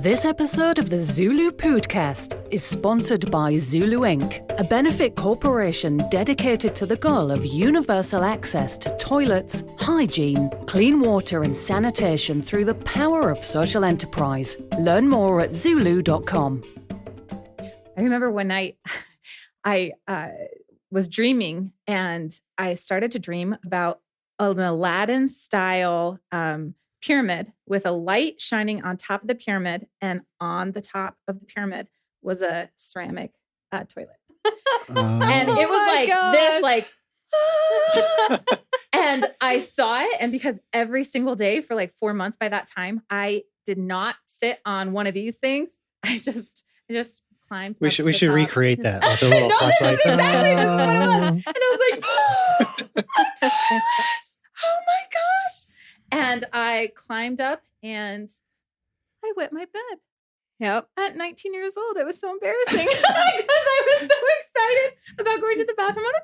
This episode of the ZuLoo Pōōdcast is sponsored by ZuLoo Inc., a benefit corporation dedicated to the goal of universal access to toilets, hygiene, clean water and sanitation through the power of social enterprise. Learn more at ZuLoo.com. I remember one night I was dreaming and I started to dream about an Aladdin-style pyramid with a light shining on top of the pyramid, and on the top of the pyramid was a ceramic toilet. And it was this, and I saw it. And because every single day for like 4 months by that time, I did not sit on one of these things. I just climbed. We should recreate that. Like a little no, this is exactly this is what it was. And I was like, a toilet! Oh my gosh. And I climbed up and I wet my bed. Yep. At 19 years old. It was so embarrassing because I was so excited about going to the bathroom on a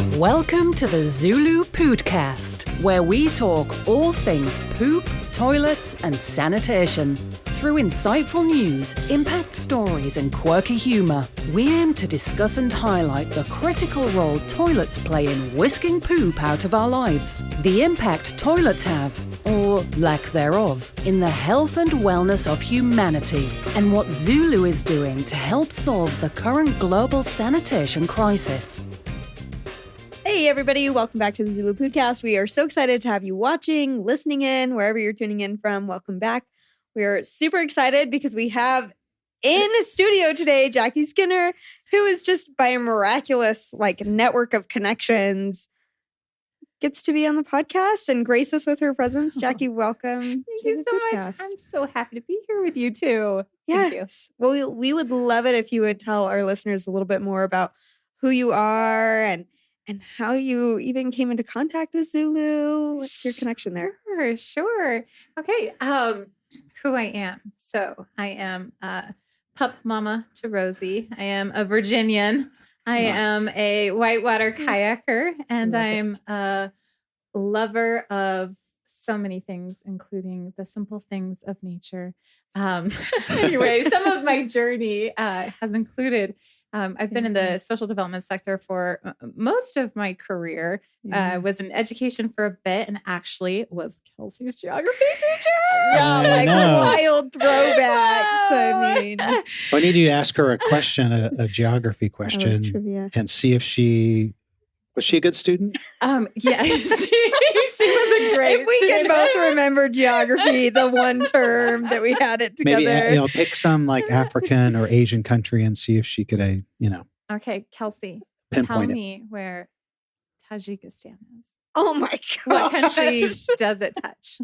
toilet. Welcome to the ZuLoo Pōōdcast, where we talk all things poop, toilets, and sanitation. Through insightful news, impact stories, and quirky humor, we aim to discuss and highlight the critical role toilets play in whisking poop out of our lives, the impact toilets have, or lack thereof, in the health and wellness of humanity, and what ZuLoo is doing to help solve the current global sanitation crisis. Hey, everybody. Welcome back to the ZuLoo Pōōdcast. We are so excited to have you watching, listening in, wherever you're tuning in from. Welcome back. We're super excited because we have in studio today Jackie Skinner, who is just by a miraculous network of connections gets to be on the podcast and grace us with her presence. Jackie, welcome. Thank you so much. I'm so happy to be here with you too. Yes. Thank you. Well, we would love it if you would tell our listeners a little bit more about who you are and how you even came into contact with ZuLoo. What's your connection there? Sure. Okay. Who I am. So I am pup mama to Rosie. I am a Virginian. I am a whitewater kayaker, and I'm a lover of so many things, including the simple things of nature. Anyway, some of my journey has included I've been in the social development sector for most of my career. Was in education for a bit, and actually was Kelsey's geography teacher. Yeah, wild throwbacks. I mean, I need you to ask her a question, a geography question, and see if was she a good student? Yeah, she was a great. If we student. can both remember geography, the one term that we had it together. Maybe pick some African or Asian country and see if she could, Okay, Kelsey, tell me where Tajikistan is. Oh my God! What country does it touch?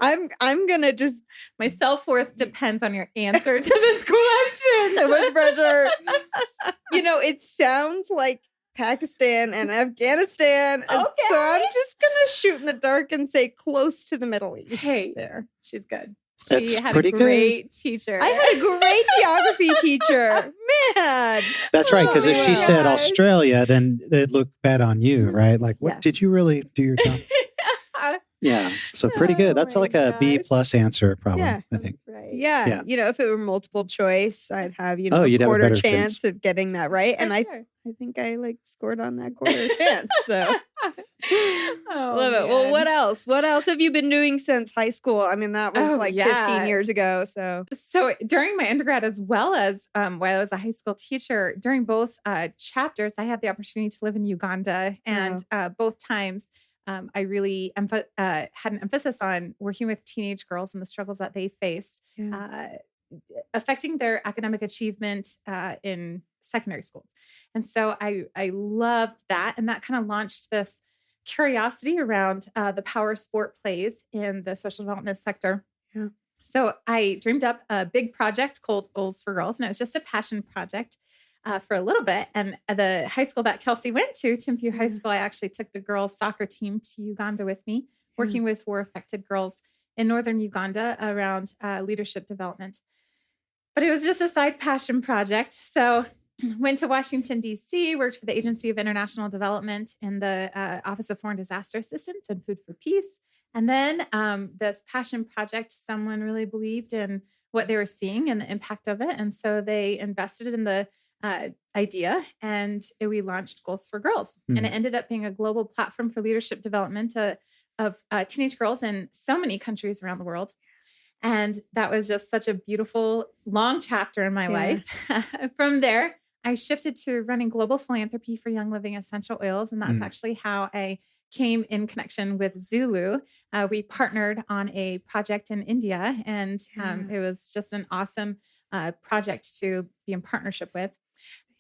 I'm gonna just. My self-worth depends on your answer to this question. So much pressure. It sounds like Pakistan and Afghanistan. And so I'm just gonna shoot in the dark and say close to the Middle East. Hey, there. She's good. That's she had pretty a great good. teacher. I had a great geography teacher. Man. That's right, because if she said Australia, then it'd look bad on you, right? What Yes. did you really do your job? Yeah, so pretty good. That's like a B+ answer, probably. Yeah. I think. Right. Yeah. If it were multiple choice, I'd have, you'd a have a quarter better chance of getting that right. And I think I scored on that quarter chance. So love it. Well, what else? What else have you been doing since high school? I mean, that was 15 years ago. So during my undergrad, as well as while I was a high school teacher, during both chapters, I had the opportunity to live in Uganda. And both times, I really had an emphasis on working with teenage girls and the struggles that they faced, affecting their academic achievement in secondary schools. And so I loved that. And that kind of launched this curiosity around the power sport plays in the social development sector. Yeah. So I dreamed up a big project called Goals for Girls, and it was just a passion project. For a little bit. And at the high school that Kelsey went to, Timpu High School, I actually took the girls' soccer team to Uganda with me, working with war-affected girls in northern Uganda around leadership development. But it was just a side passion project. So went to Washington, D.C., worked for the Agency of International Development in the Office of Foreign Disaster Assistance and Food for Peace. And then this passion project, someone really believed in what they were seeing and the impact of it. And so they invested in the idea, and we launched Goals for Girls. And it ended up being a global platform for leadership development of teenage girls in so many countries around the world. And that was just such a beautiful, long chapter in my life. From there, I shifted to running global philanthropy for Young Living Essential Oils. And that's actually how I came in connection with ZuLoo. We partnered on a project in India, and it was just an awesome project to be in partnership with.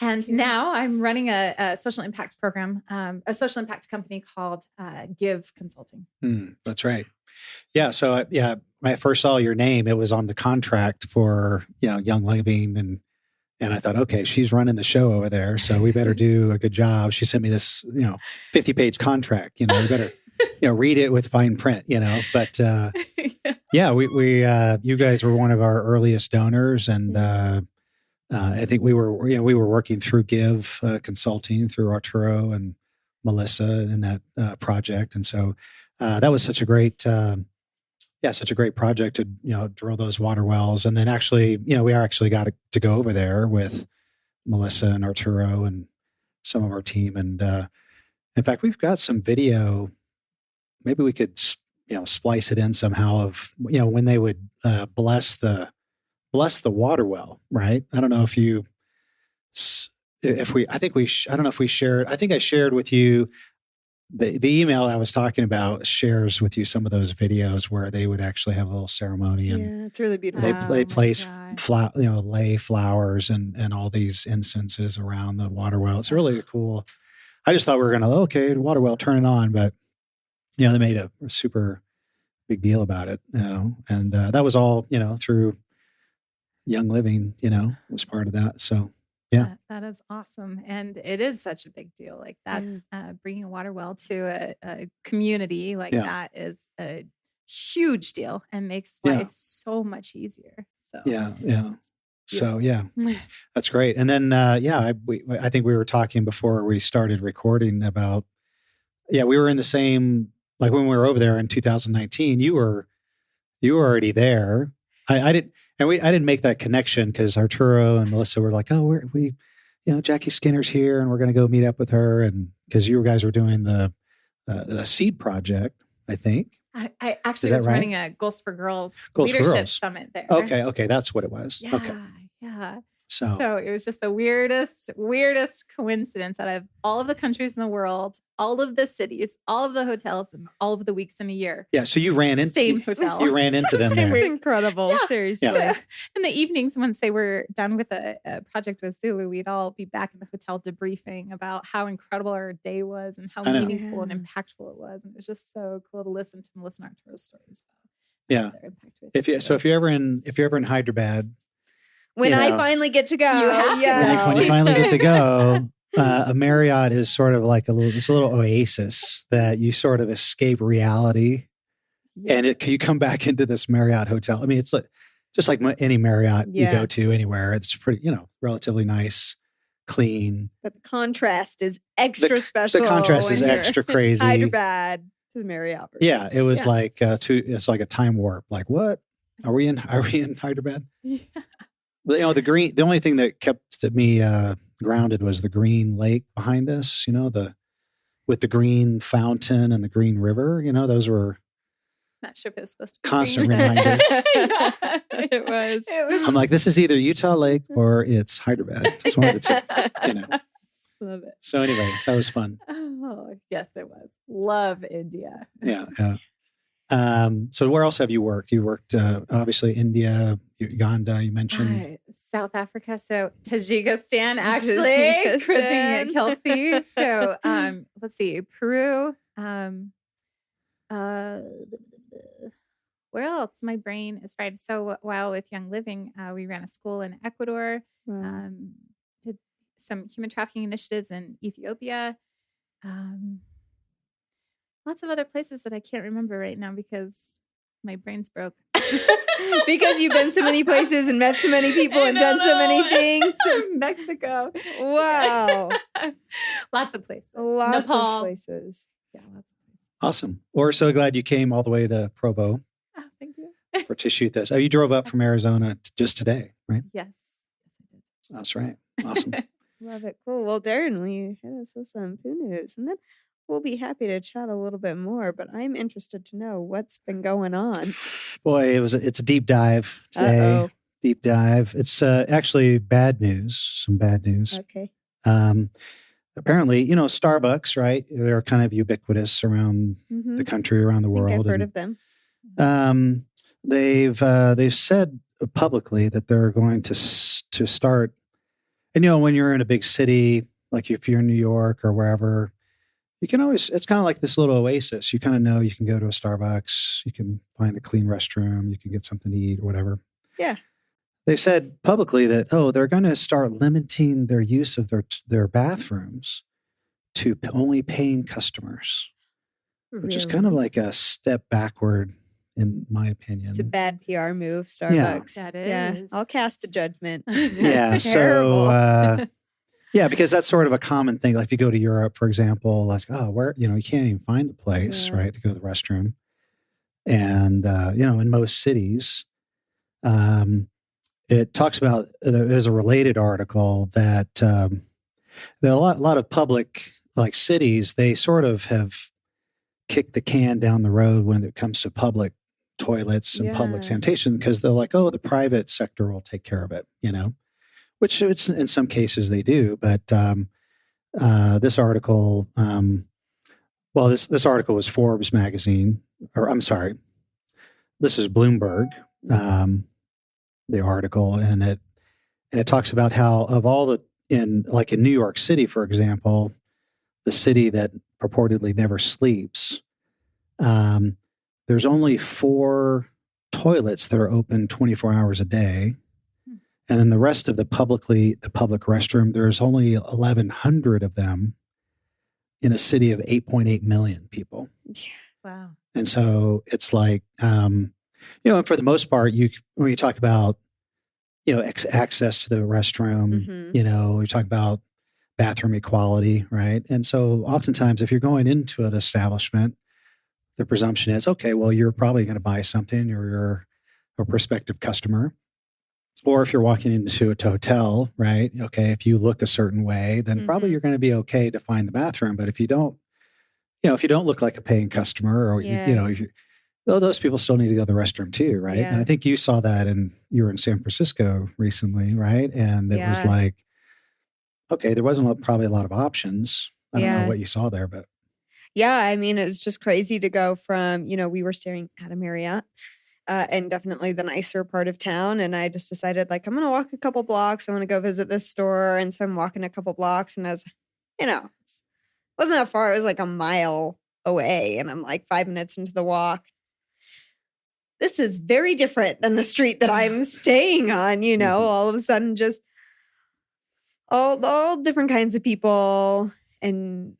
And now I'm running a social impact program, a social impact company called Give Consulting. That's right. Yeah. So when I first saw your name, it was on the contract for Young Living, and I thought, okay, she's running the show over there, so we better do a good job. She sent me this 50-page contract. We better read it with fine print. But we you guys were one of our earliest donors, and I think we were working through Give Consulting through Arturo and Melissa in that project, and so that was such a great project to drill those water wells. And then actually we actually got to go over there with Melissa and Arturo and some of our team, and in fact we've got some video. Maybe we could splice it in somehow of when they would bless the water well, right? I don't know if I shared with you the email I was talking about shares with you some of those videos where they would actually have a little ceremony, and it's really beautiful. They place lay flowers and all these incenses around the water well. It's really cool. I just thought we were going to, water well, turn it on, but they made a super big deal about it, and that was all through Young Living, was part of that. So. Yeah, that is awesome. And it is such a big deal. Like that's bringing a water well to a community like that is a huge deal and makes life so much easier. So So that's great. And then I think we were talking before we started recording about we were in the same, like when we were over there in 2019. You were already there. I didn't make that connection because Arturo and Melissa were like, oh, Jackie Skinner's here and we're going to go meet up with her. And because you guys were doing the seed project, I think. I actually was running a Goals for Girls leadership summit there. Okay. That's what it was. Yeah. So it was just the weirdest coincidence out of all of the countries in the world, all of the cities, all of the hotels, and all of the weeks in a year. Yeah. So you ran into same hotel. You ran into them there. It's incredible. Yeah. Seriously. Yeah. So in the evenings, once they were done with a project with ZuLoo, we'd all be back in the hotel debriefing about how incredible our day was and how meaningful and impactful it was. And it was just so cool to listen to Arturo's stories about their impact with if you're ever in Hyderabad. When I finally get to go, when you finally get to go, a Marriott is sort of like it's a little oasis that you sort of escape reality, and you come back into this Marriott hotel. I mean, it's just like any Marriott you go to anywhere. It's pretty, relatively nice, clean. But the contrast is extra special. The contrast is extra crazy. Hyderabad to the Marriott. Yeah, it was like it's like a time warp. Like, what are we in Hyderabad? Yeah. But, the only thing that kept me grounded was the green lake behind us, with the green fountain and the green river, those were that ship is supposed to be constant reminders. It was. I'm like, this is either Utah Lake or it's Hyderabad. It's one of the two, Love it. So anyway, that was fun. Oh, yes, it was. Love India. Yeah. So where else have you worked? You worked, obviously, India, Uganda, you mentioned. South Africa. So Tajikistan, actually. Cruising at Kelsey. So let's see. Peru. Where else? My brain is fried. So while with Young Living, we ran a school in Ecuador. Did some human trafficking initiatives in Ethiopia. Lots of other places that I can't remember right now because my brain's broke. Because you've been so many places and met so many people and done so many things. Mexico. Wow. Lots of places. Lots Nepal. of places. Yeah, lots of places. Awesome. We're so glad you came all the way to Provo Oh, thank you. to shoot this. Oh, you drove up from Arizona just today, right? Yes. Yes, I did. That's right. Awesome. Love it. Cool. Well, Darren, will you hit us with some Poo-News? And then we'll be happy to chat a little bit more, but I'm interested to know what's been going on. Boy, it's a deep dive today. Uh-oh. Deep dive. It's actually bad news. Some bad news. Okay. Apparently, Starbucks, right? They're kind of ubiquitous around the country, around the I think world. I've heard of them. They've said publicly that they're going to start. And when you're in a big city, like if you're in New York or wherever, you can always. It's kind of like this little oasis. You kind of know you can go to a Starbucks, you can find a clean restroom, you can get something to eat or whatever. Yeah. They've said publicly that they're going to start limiting their use of their bathrooms to only paying customers, which is kind of like a step backward, in my opinion. It's a bad PR move, Starbucks. That is. Yeah. I'll cast a judgment. Yeah. That's terrible. So, yeah, because that's sort of a common thing. Like if you go to Europe, for example, like, where, you can't even find a place, right, to go to the restroom. And, in most cities, it talks about, there's a related article that there are a lot of public, like cities, they sort of have kicked the can down the road when it comes to public toilets and public sanitation, because they're like, the private sector will take care of it, which it's, in some cases they do. But this article, this article was Forbes magazine, or I'm sorry, this is Bloomberg, the article, and it talks about how of all in New York City, for example, the city that purportedly never sleeps, there's only 4 toilets that are open 24 hours a day. And then the rest of the public restroom, there's only 1,100 of them in a city of 8.8 million people. Wow. And so it's like, and for the most part, when you talk about, access to the restroom, you talk about bathroom equality, right? And so oftentimes if you're going into an establishment, the presumption is, okay, well, you're probably going to buy something, or you're a prospective customer. Or if you're walking into a hotel, right? Okay, if you look a certain way, then probably you're going to be okay to find the bathroom. But if you don't, if you don't look like a paying customer, or those people still need to go to the restroom too, right? Yeah. And I think you saw that, and you were in San Francisco recently, right? And it was like, okay, there wasn't probably a lot of options. I don't know what you saw there, but yeah, I mean, it's just crazy to go from, we were staying at a Marriott. And definitely the nicer part of town. And I just decided, I'm going to walk a couple blocks. I want to go visit this store. And so I'm walking a couple blocks, and as wasn't that far. It was like a mile away. And I'm 5 minutes into the walk. This is very different than the street that I'm staying on, all of a sudden, just all different kinds of people. And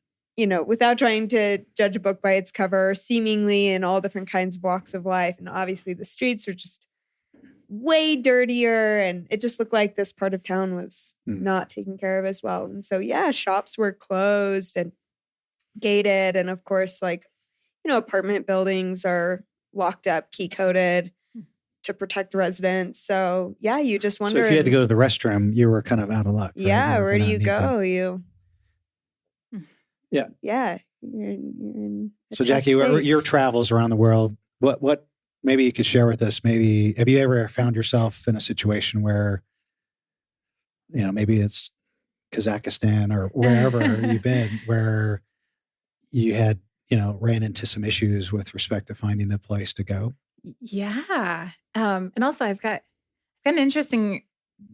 without trying to judge a book by its cover, seemingly in all different kinds of walks of life. And obviously the streets are just way dirtier, and it just looked like this part of town was not taken care of as well. And so, shops were closed and gated. And of course, apartment buildings are locked up, key coded to protect residents. So, you just wonder. So if you had to go to the restroom, you were kind of out of luck. Right? Yeah. Where do you go? Yeah. You're in so Jackie, your travels around the world, what maybe you could share with us, maybe, have you ever found yourself in a situation where, maybe it's Kazakhstan or wherever you've been, where you had, ran into some issues with respect to finding a place to go? Yeah. And also I've got an interesting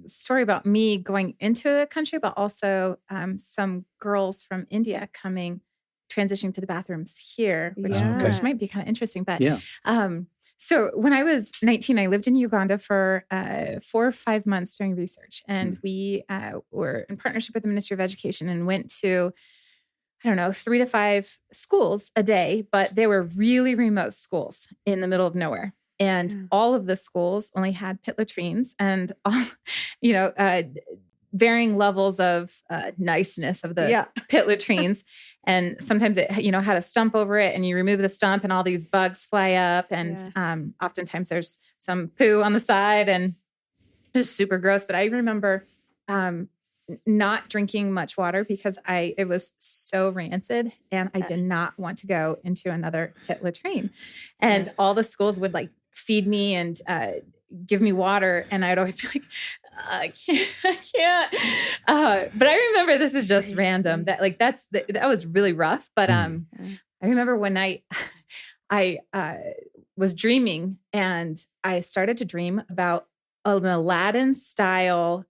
story about me going into a country, but also some girls from India transitioning to the bathrooms here, which might be kind of interesting. But so when I was 19, I lived in Uganda for 4 or 5 months doing research, and we were in partnership with the Ministry of Education and went to, 3 to 5 schools a day, but they were really remote schools in the middle of nowhere. And all of the schools only had pit latrines, and all, varying levels of niceness of the pit latrines. And sometimes it, had a stump over it, and you remove the stump and all these bugs fly up. And oftentimes there's some poo on the side, and it's super gross. But I remember not drinking much water because it was so rancid, and I did not want to go into another pit latrine. And all the schools would like feed me and give me water, and I'd always be like, I can't. But I remember, this is just random, that like that was really rough. But I remember one night I was dreaming, and I started to dream about an Aladdin style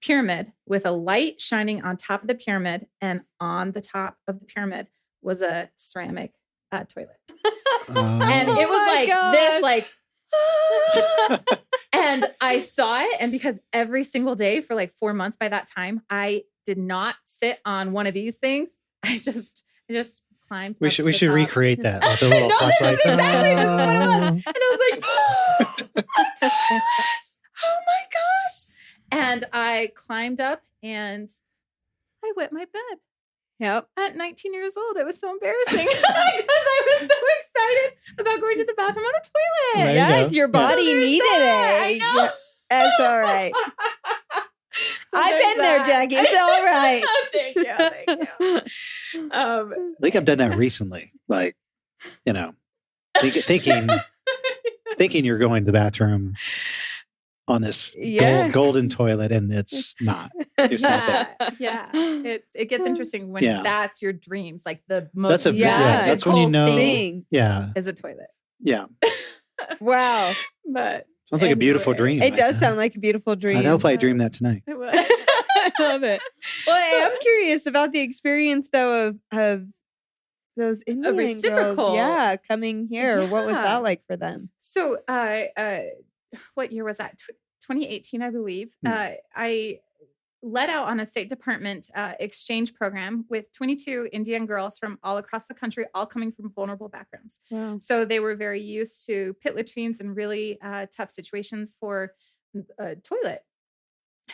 pyramid with a light shining on top of the pyramid, and on the top of the pyramid was a ceramic toilet. And it was this, like, and I saw it. And because every single day for like 4 months by that time, I did not sit on one of these things. I just climbed. We should recreate that with a little no, this is flashlight. exactly this is what it was. And I was like, a toilet! Oh my gosh. And I climbed up and I wet my bed. Yep. At 19 years old. It was so embarrassing because I was so excited about going to the bathroom on a toilet. There you Yes, go. your body needed it. I know. Yeah, that's all right. I've been there, Jackie. It's all right. Thank you. I think I've done that recently. Like, thinking you're going to the bathroom on this golden toilet, and it's not. It's not that. Yeah. It gets interesting when that's your dreams. Like the most that's when you know. thing Yeah. is a toilet. Yeah. Wow. But sounds like a beautiful dream. It does sound like a beautiful dream. I hope I dream that tonight. It was. I love it. Well, I am curious about the experience, though, of those Indian reciprocal. girls, coming here. What was that like for them? So, what year was that? 2018, I believe. I led out on a State Department exchange program with 22 Indian girls from all across the country, all coming from vulnerable backgrounds. Wow. So they were very used to pit latrines and really tough situations for a toilet.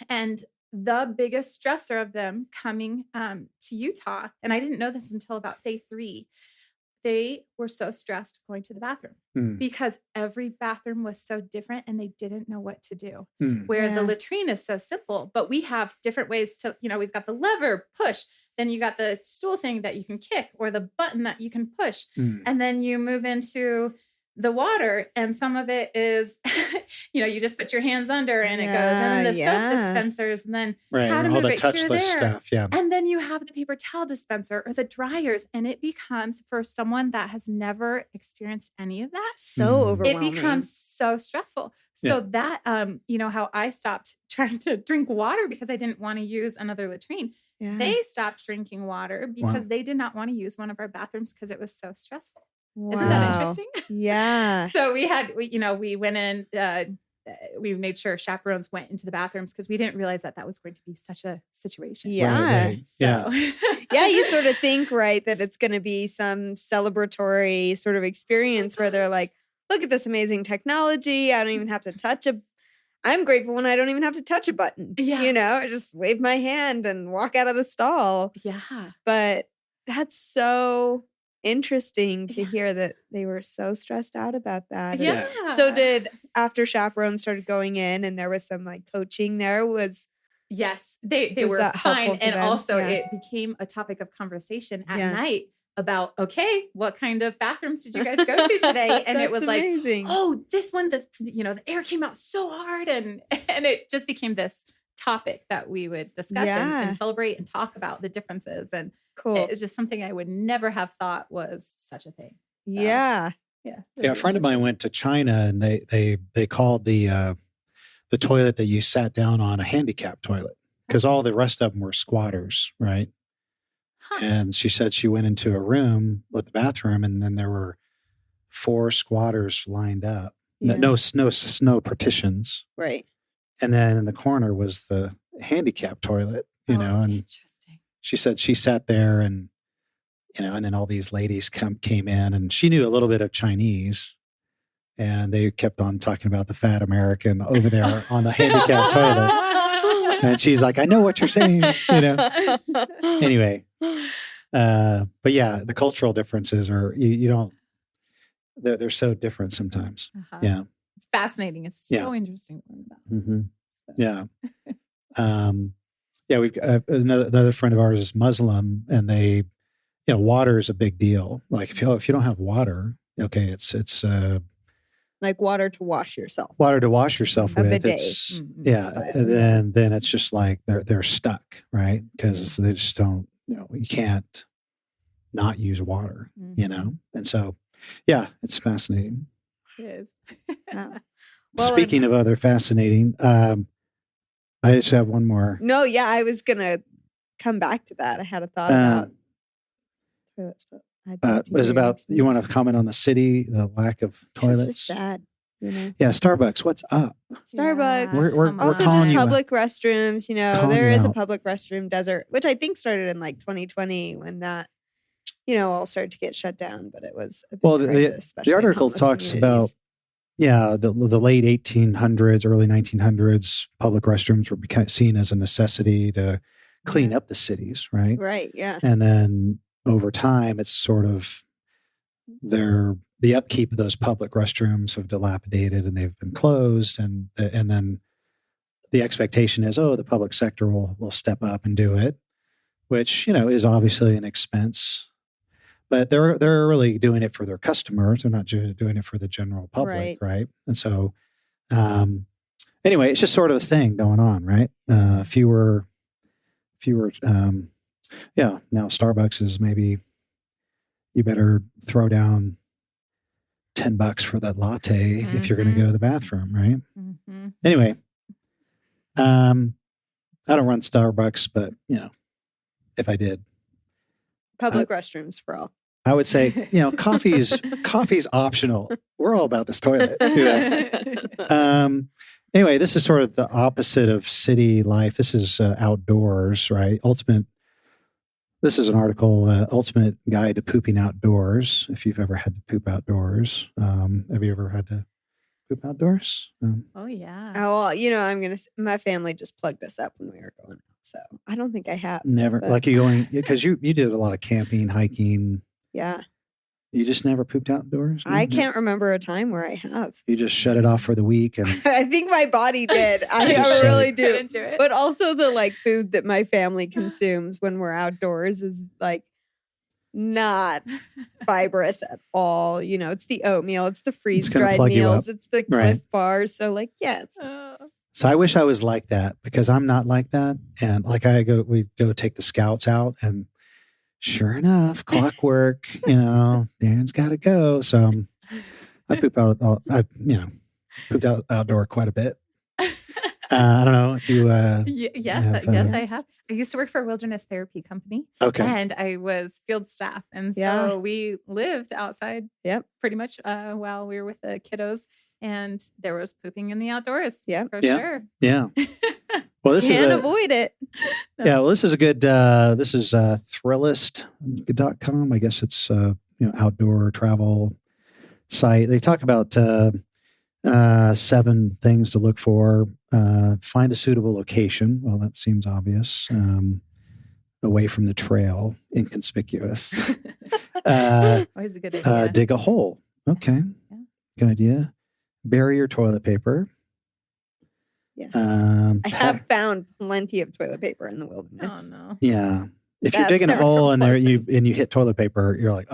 And the biggest stressor of them coming to Utah, and I didn't know this until about day 3, they were so stressed going to the bathroom because every bathroom was so different and they didn't know what to do. Where the latrine is so simple, but we have different ways to, we've got the lever, push, then you got the stool thing that you can kick or the button that you can push. And then you move into the water, and some of it is, you just put your hands under and it goes, and then the soap dispensers, and then how to all move the it here, touchless there. stuff. Yeah. And then you have the paper towel dispenser or the dryers, and it becomes, for someone that has never experienced any of that, So overwhelming. it becomes so stressful. So that, how I stopped trying to drink water because I didn't want to use another latrine. Yeah. They stopped drinking water because they did not want to use one of our bathrooms because it was so stressful. Wow. Isn't that interesting? Yeah. So we went in, we made sure chaperones went into the bathrooms because we didn't realize that was going to be such a situation. Yeah. Right. So. Yeah, you sort of think, right, that it's going to be some celebratory sort of experience where they're like, look at this amazing technology. I don't even have to touch I'm grateful when I don't even have to touch a button. Yeah. I just wave my hand and walk out of the stall. Yeah. But that's so interesting to hear that they were so stressed out about that. Yeah. So after chaperones started going in and there was some like coaching there, Yes, they Was were that fine. helpful for And them? also Yeah. it became a topic of conversation at night about, okay, what kind of bathrooms did you guys go to today? And it was amazing. like, oh, this one, the air came out so hard. And it just became this topic that we would discuss and celebrate and talk about the differences. And Cool. it's just something I would never have thought was such a thing. So, Yeah. Yeah. Yeah, a friend of mine went to China, and they called the toilet that you sat down on a handicap toilet because all the rest of them were squatters, right? Huh. And she said she went into a room with the bathroom, and then there were 4 squatters lined up. Yeah. No partitions, Right. and then in the corner was the handicap toilet, and Interesting. she said she sat there, and and then all these ladies came in, and she knew a little bit of Chinese, And they kept on talking about the fat American over there on the handicapped toilet. And she's like, I know what you're saying, Anyway, but yeah, the cultural differences are, you don't, they're so different sometimes. Yeah. It's fascinating. It's so interesting to learn about. Mm-hmm. Yeah. We've another friend of ours is Muslim, and they, water is a big deal. Like if you don't have water, okay, it's like water to wash yourself. Water to wash yourself a with. bidet. It's and then it's just like they're stuck, right? Because they just don't, you can't not use water, And so, yeah, it's fascinating. It is. Wow. Well, Speaking of other fascinating, I just have one more. No, yeah, I was gonna come back to that. I had a thought about toilets, but it was about, you want to comment on the city, the lack of toilets? It's just sad. Yeah, Starbucks, what's up? Starbucks. We're Also calling just you public restrooms. Calling There you is a out. public restroom desert, which I think started in like 2020 when that, all started to get shut down. But it was a big crisis, especially the in article homeless talks about, communities. the late 1800s, early 1900s, public restrooms were seen as a necessity to clean up the cities, right? Right, yeah. And then over time, it's sort of the upkeep of those public restrooms have dilapidated and they've been closed, and then the expectation is, the public sector will step up and do it, which is obviously an expense, but they're really doing it for their customers. They're not just doing it for the general public, right? And so, anyway, it's just sort of a thing going on, right? Fewer. Now Starbucks is maybe you better throw down $10 for that latte if you're going to go to the bathroom, right? Mm-hmm. Anyway, I don't run Starbucks, but if I did, Public restrooms for all. I would say, coffee's optional. We're all about this toilet. Anyway, this is sort of the opposite of city life. This is outdoors, right? This is an article, Ultimate Guide to Pooping Outdoors. If you've ever had to poop outdoors. Have you ever had to poop outdoors? Oh, yeah. Oh, well, my family just plugged us up when we were going out. So I don't think I have. Never. But, Like you going, because you did a lot of camping, hiking. yeah. You just never pooped outdoors? I can't remember a time where I have. You just shut it off for the week and I think my body did. I Just really do. Couldn't do it. But also the food that my family consumes when we're outdoors is not fibrous at all. It's the oatmeal, it's the freeze gonna dried plug you meals, up. it's the Cliff bars. So it's So I wish I was like that, because I'm not like that. And we go take the scouts out, and sure enough, clockwork, Darren's got to go. So I poop out, pooped out outdoor quite a bit. I don't know if you, yes, I have. I used to work for a wilderness therapy company. Okay. And I was field staff. And so we lived outside pretty much while we were with the kiddos. And there was pooping in the outdoors. Yep. For sure. Yeah. Well, this can't avoid it. Yeah. Well, this is a good, this is Thrillist.com. I guess it's, outdoor travel site. They talk about 7 things to look for. Find a suitable location. Well, that seems obvious. Away from the trail, inconspicuous. Always a good idea. Dig a hole. Okay. Yeah. Good idea. Bury your toilet paper. Yes. I have found plenty of toilet paper in the wilderness. Oh, no. Yeah. If you're That's digging a never hole in there, pleasant. you hit toilet paper, you're like,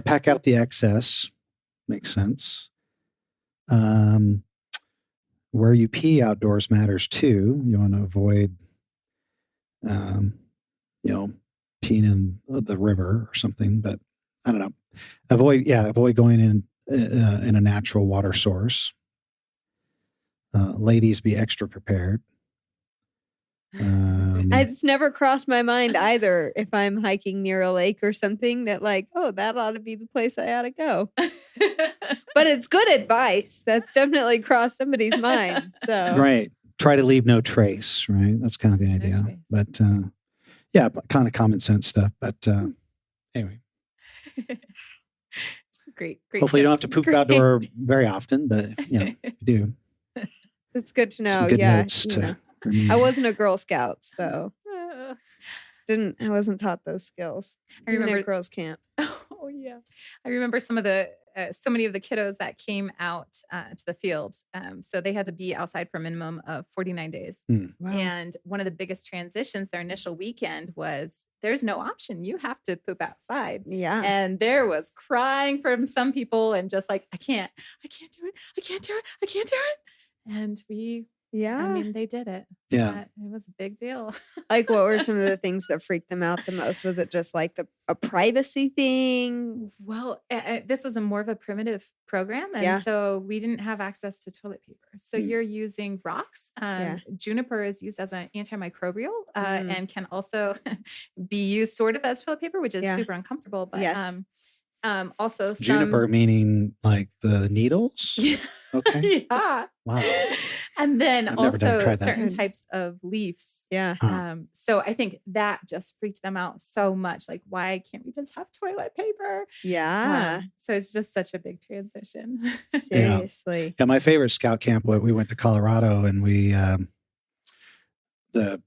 pack out the excess. Makes sense. Where you pee outdoors matters too. You want to avoid, peeing in the river or something, but I don't know. Avoid going in a natural water source. Ladies, be extra prepared. It's never crossed my mind either if I'm hiking near a lake or something that that ought to be the place I ought to go. But it's good advice. That's definitely crossed somebody's mind. So Right. Try to leave no trace, right? That's kind of the idea. trace. But kind of common sense stuff. But anyway. Great. Hopefully, you don't have tips. to poop outdoor very often, but if you do. It's good to know. Some good Yeah. notes You to know. remember. I wasn't a Girl Scout, so Uh, I wasn't taught those skills. I Even remember at girls' camp. Oh yeah, I remember some of the so many of the kiddos that came out to the fields. So they had to be outside for a minimum of 49 days. Wow. And one of the biggest transitions their initial weekend was there's no option. You have to poop outside. Yeah. And there was crying from some people and just like, I can't do it. And Yeah. I mean, they did it. Yeah. It was a big deal. Like, what were some of the things that freaked them out the most? Was it just like a privacy thing? Well, this was more of a primitive program. And Yeah. so we didn't have access to toilet paper. So you're using rocks. Juniper is used as an antimicrobial and can also be used sort of as toilet paper, which is super uncomfortable. But Yes. Also Juniper meaning like the needles? Yeah. Okay. Yeah. Wow. And then I've never tried that. certain types of leaves. Yeah. So I think that just freaked them out so much. Like, why can't we just have toilet paper? Yeah. So it's just such a big transition. Seriously. Yeah, my favorite scout camp, we went to Colorado, and we the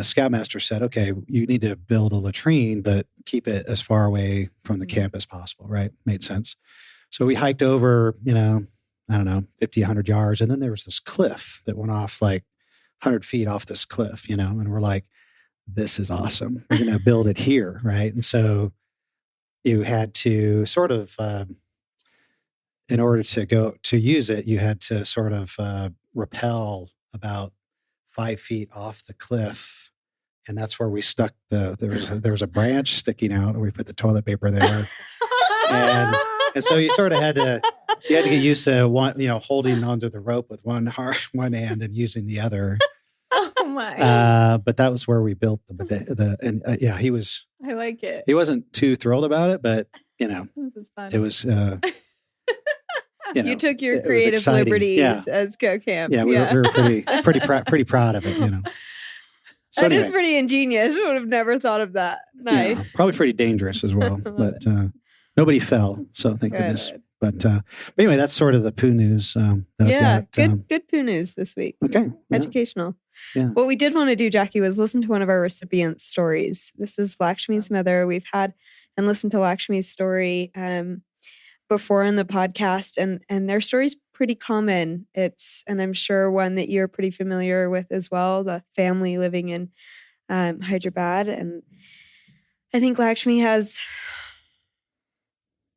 scoutmaster said, okay, you need to build a latrine, but keep it as far away from the camp as possible, right? Made sense. So we hiked over, I don't know, 50, 100 yards. And then there was this cliff that went off like 100 feet off this cliff, and we're like, this is awesome. We're going to build it here, right? And so you had to sort of, in order to use it, you had to sort of rappel about 5 feet off the cliff. And that's where we stuck there was a branch sticking out, and we put the toilet paper there. And so you sort of had to get used to holding onto the rope with one hand and using the other. Oh my! But that was where we built he was. I like it. He wasn't too thrilled about it, but This is fun. it was. You took your creative liberties as Go Camp. Yeah, we were pretty proud of it. So that anyway, is pretty ingenious. I would have never thought of that. Nice. Yeah, probably pretty dangerous as well, but nobody fell. So thank goodness. But anyway, that's sort of the Poo-News. Good Poo-News this week. Okay. Yeah. Educational. Yeah. What we did want to do, Jackie, was listen to one of our recipients' stories. This is Laxmi's mother. We've had and listened to Laxmi's story before in the podcast, and their story's pretty common. And I'm sure one that you're pretty familiar with as well, the family living in Hyderabad. And I think Laxmi has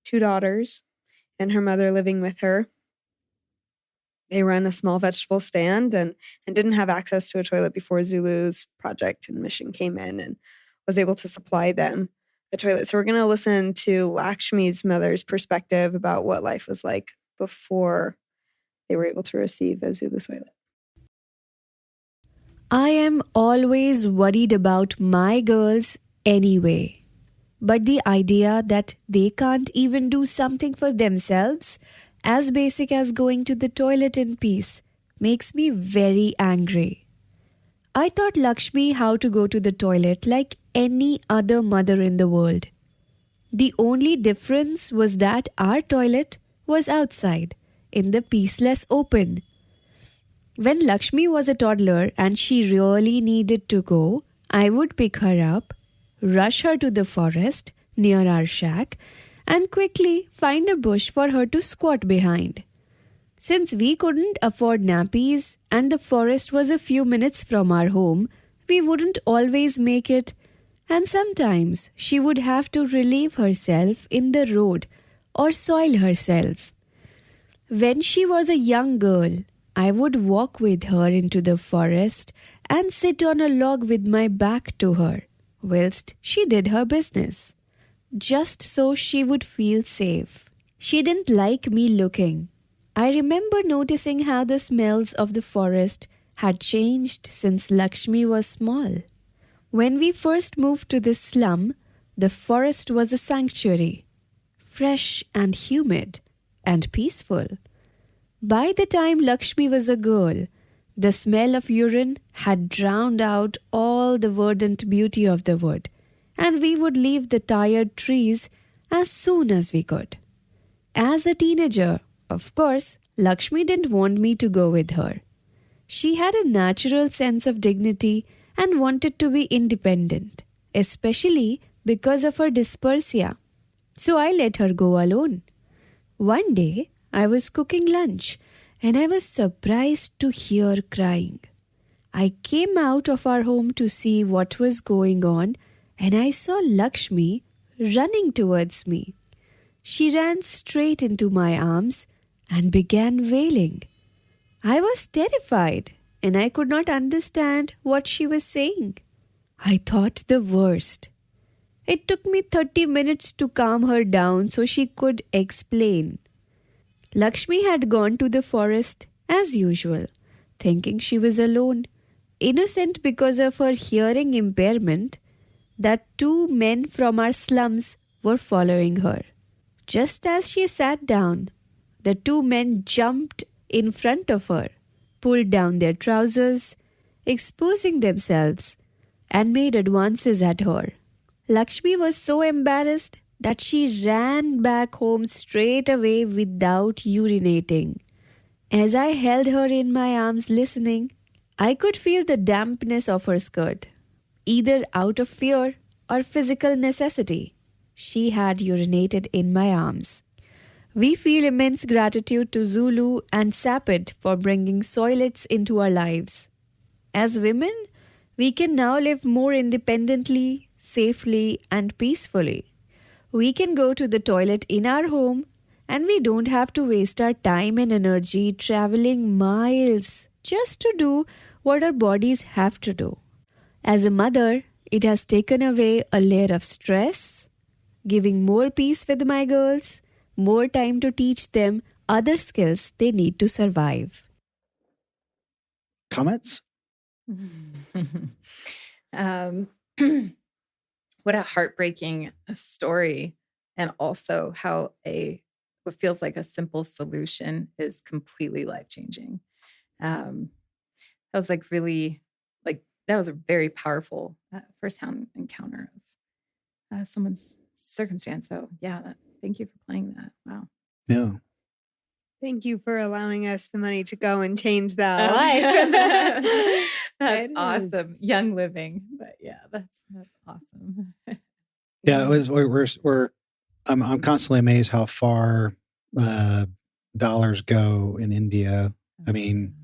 2 daughters and her mother living with her. They run a small vegetable stand and didn't have access to a toilet before ZuLoo's project and mission came in and was able to supply them a toilet. So we're going to listen to Laxmi's mother's perspective about what life was like before they were able to receive a ZuLoo toilet. I am always worried about my girls anyway. But the idea that they can't even do something for themselves, as basic as going to the toilet in peace, makes me very angry. I taught Laxmi how to go to the toilet like any other mother in the world. The only difference was that our toilet was outside, in the peaceless open. When Laxmi was a toddler and she really needed to go, I would pick her up, rush her to the forest near our shack, and quickly find a bush for her to squat behind. Since we couldn't afford nappies and the forest was a few minutes from our home, we wouldn't always make it, and sometimes she would have to relieve herself in the road or soil herself. When she was a young girl, I would walk with her into the forest and sit on a log with my back to her, whilst she did her business, just so she would feel safe. She didn't like me looking. I remember noticing how the smells of the forest had changed since Laxmi was small. When we first moved to this slum, the forest was a sanctuary, fresh and humid and peaceful. By the time Laxmi was a girl, the smell of urine had drowned out all the verdant beauty of the wood, and we would leave the tired trees as soon as we could. As a teenager, of course, Laxmi didn't want me to go with her. She had a natural sense of dignity and wanted to be independent, especially because of her dyspraxia. So I let her go alone. One day, I was cooking lunch and I was surprised to hear crying. I came out of our home to see what was going on and I saw Laxmi running towards me. She ran straight into my arms and began wailing. I was terrified and I could not understand what she was saying. I thought the worst. It took me 30 minutes to calm her down so she could explain. Laxmi had gone to the forest as usual, thinking she was alone, innocent because of her hearing impairment, that 2 men from our slums were following her. Just as she sat down, the 2 men jumped in front of her, pulled down their trousers, exposing themselves, and made advances at her. Laxmi was so embarrassed that she ran back home straight away without urinating. As I held her in my arms listening, I could feel the dampness of her skirt, either out of fear or physical necessity. She had urinated in my arms. We feel immense gratitude to ZuLoo and Sapid for bringing toilets into our lives. As women, we can now live more independently, safely, and peacefully. We can go to the toilet in our home and we don't have to waste our time and energy traveling miles just to do what our bodies have to do. As a mother, it has taken away a layer of stress, giving more peace with my girls, more time to teach them other skills they need to survive. Comments? What a heartbreaking story, and also how what feels like a simple solution is completely life-changing. That was that was a very powerful first-hand encounter of someone's circumstance. So yeah, thank you for playing that. Wow. Yeah. Thank you for allowing us the money to go and change that life. That's awesome. Young living, but yeah, that's awesome. Yeah, it was. I'm constantly amazed how far dollars go in India. I mean,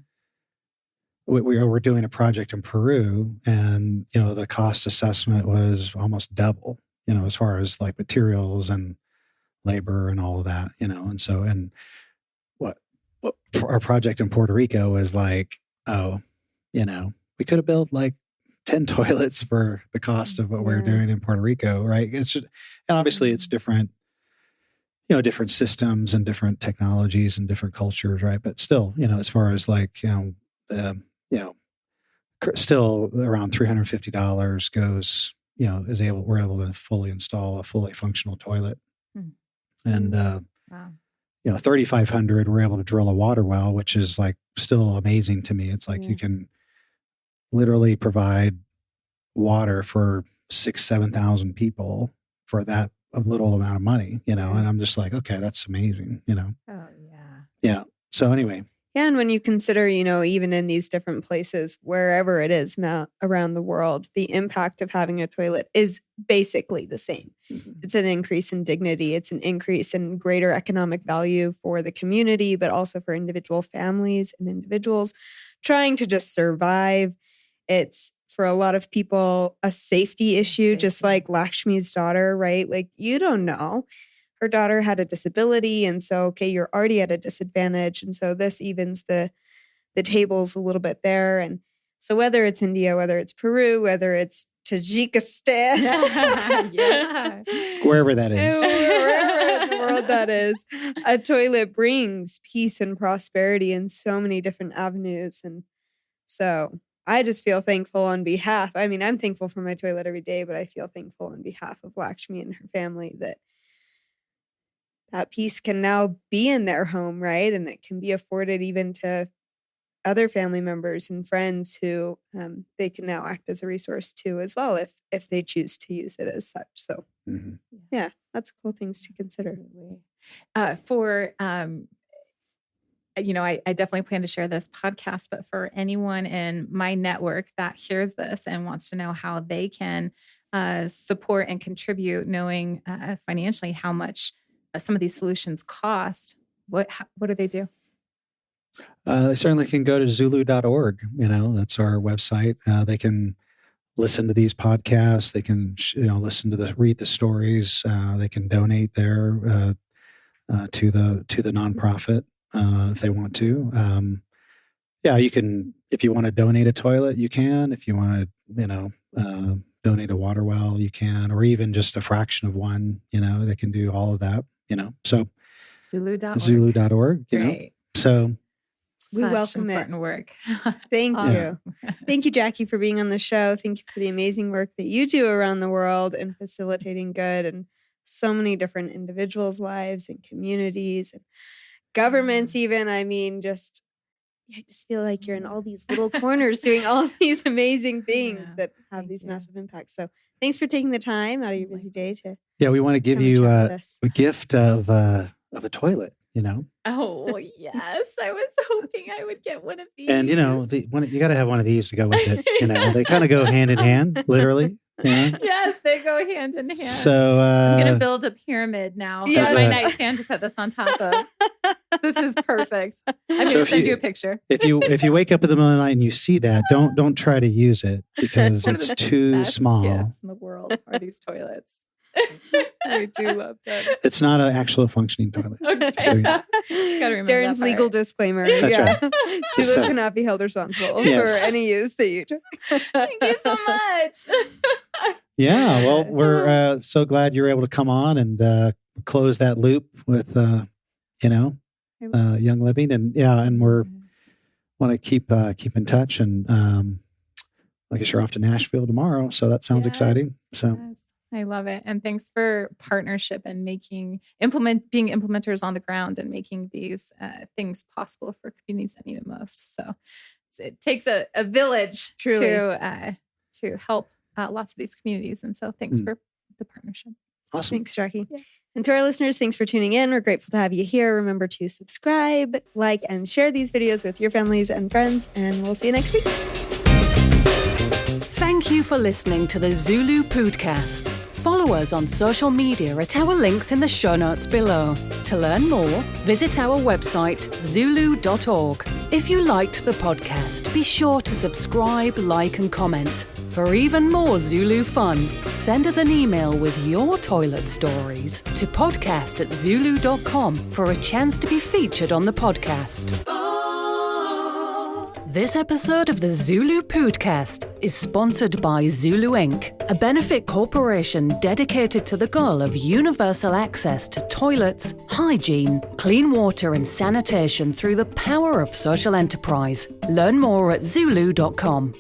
we're doing a project in Peru, and the cost assessment was almost double. As far as like materials and labor and all of that. And so what our project in Puerto Rico was like, we could have built like 10 toilets for the cost of what we're doing in Puerto Rico, right? And obviously it's different, different systems and different technologies and different cultures, right? But still, as far as like, still around $350 goes, we're able to fully install a fully functional toilet. And, Wow. $3,500, we're able to drill a water well, which is like still amazing to me. It's like you can literally provide water for 6,000-7,000 people for that a little amount of money, and I'm just like, okay, that's amazing, Oh yeah. Yeah. So anyway. Yeah, and when you consider, even in these different places, wherever it is around the world, the impact of having a toilet is basically the same. Mm-hmm. It's an increase in dignity. It's an increase in greater economic value for the community, but also for individual families and individuals trying to just survive. It's, for a lot of people, a safety issue, just like Laxmi's daughter, right? Like, you don't know. Her daughter had a disability, and so, okay, you're already at a disadvantage. And so this evens the tables a little bit there. And so whether it's India, whether it's Peru, whether it's Tajikistan, wherever that is, wherever in the world that is, a toilet brings peace and prosperity in so many different avenues. And so I just feel thankful on behalf. I mean, I'm thankful for my toilet every day, but I feel thankful on behalf of Laxmi and her family that peace can now be in their home, right? And it can be afforded even to other family members and friends who they can now act as a resource to as well if they choose to use it as such. So, yeah. That's cool things to consider. I definitely plan to share this podcast, but for anyone in my network that hears this and wants to know how they can support and contribute, knowing financially how much some of these solutions cost, what do they do? They certainly can go to ZuLoo.org. That's our website. They can listen to these podcasts. They can, read the stories. They can donate there to the nonprofit if they want to. You can, if you want to donate a toilet, you can. If you want to, donate a water well, you can, or even just a fraction of one. They can do all of that. So ZuLoo.org. Great. So. We welcome important work. Thank Awesome. you. Thank you, Jackie, for being on the show. Thank you for the amazing work that you do around the world and facilitating good and so many different individuals' lives and communities and governments even. I mean, I just feel like you're in all these little corners doing all these amazing things that have these massive impacts. So thanks for taking the time out of your busy day to we want to give you a gift of a toilet. Oh, yes. I was hoping I would get one of these. And, you got to have one of these to go with it. They kind of go hand in hand, literally. Yes, they go hand in hand. So I'm going to build a pyramid now for my nightstand to put this on top of. This is perfect. I'm going to send you a picture. If you wake up in the middle of the night and you see that, don't try to use it because it's too small. Gifts in the world are these toilets. I do love that. It's not an actual functioning toilet. Okay. So, Gotta remember Darren's legal disclaimer. That's right. ZuLoo cannot be held responsible for any use that you do. Thank you so much. Yeah, well, we're so glad you were able to come on and close that loop with Young Living, and we're want to keep in touch, and I guess you're off to Nashville tomorrow, so that sounds exciting. So. Yes. I love it. And thanks for partnership and being implementers on the ground and making these things possible for communities that need it most. So it takes a village to help lots of these communities. And so thanks for the partnership. Awesome. Thanks, Jackie. Yeah. And to our listeners, thanks for tuning in. We're grateful to have you here. Remember to subscribe, like, and share these videos with your families and friends. And we'll see you next week. Thank you for listening to the ZuLoo Pōōdcast. Follow us on social media at our links in the show notes below. To learn more, visit our website, ZuLoo.org. If you liked the podcast, be sure to subscribe, like, and comment. For even more ZuLoo fun, send us an email with your toilet stories to podcast@zuloo.com for a chance to be featured on the podcast. This episode of the ZuLoo Pōōdcast is sponsored by ZuLoo Inc., a benefit corporation dedicated to the goal of universal access to toilets, hygiene, clean water and sanitation through the power of social enterprise. Learn more at ZuLoo.com.